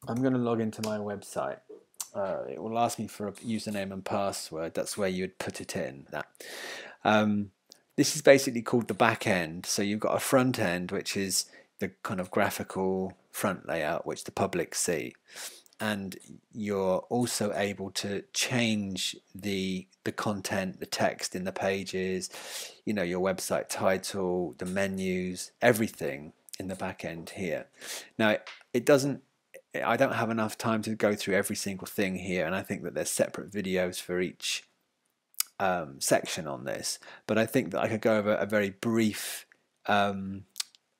I'm going to log into my website. It will ask me for a username and password. That's where you'd put it in. This is basically called the back end. So you've got a front end, which is the kind of graphical front layout, which the public see. And you're also able to change the content, the text in the pages, your website title, the menus, everything in the back end here. Now, it doesn't I don't have enough time to go through every single thing here, and I think that there's separate videos for each section on this, but I think that I could go over a very brief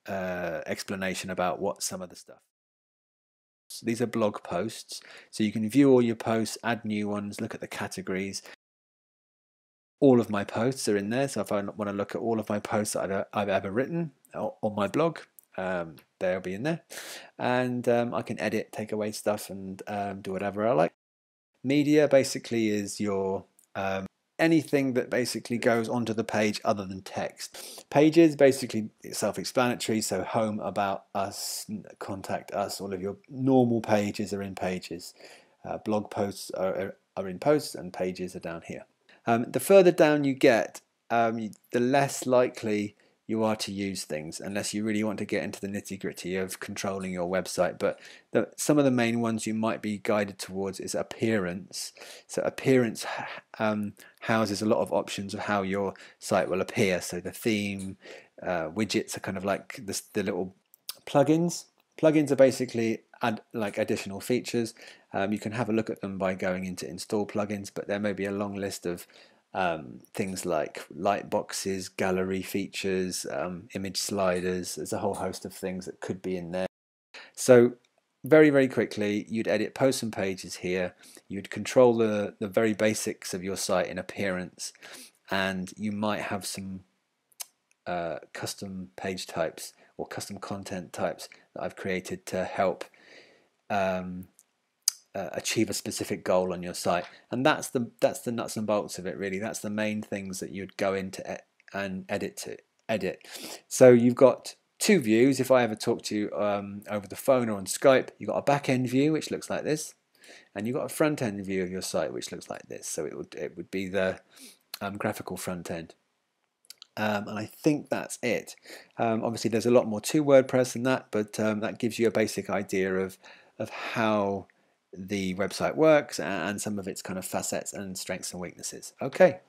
explanation about what some of the stuff. So these are blog posts, so you can view all your posts, add new ones, look at the categories. All of my posts are in there, so if I want to look at all of my posts that I've ever written on my blog, they'll be in there, and I can edit, take away stuff, and do whatever I like. Media basically is your anything that basically goes onto the page other than text. Pages basically self-explanatory, so home, about us, contact us, all of your normal pages are in pages. Blog posts are in posts, and pages are down here. The further down you get, the less likely you are to use things, unless you really want to get into the nitty-gritty of controlling your website. But some of the main ones you might be guided towards is appearance. So appearance houses a lot of options of how your site will appear. So the theme, widgets are kind of like the little plugins. Plugins are basically like additional features. You can have a look at them by going into install plugins, but there may be a long list of things like light boxes, gallery features, image sliders. There's a whole host of things that could be in there. So very, very quickly, you'd edit posts and pages here. You'd control the very basics of your site in appearance, and you might have some custom page types or custom content types that I've created to help achieve a specific goal on your site. And that's the nuts and bolts of it, really. That's the main things that you'd go into and edit. So you've got two views. If I ever talk to you over the phone or on Skype, you've got a back end view which looks like this, and you've got a front end view of your site which looks like this. So it would be the graphical front end. And I think that's it. Obviously there's a lot more to WordPress than that, but that gives you a basic idea of how the website works and some of its kind of facets and strengths and weaknesses. Okay.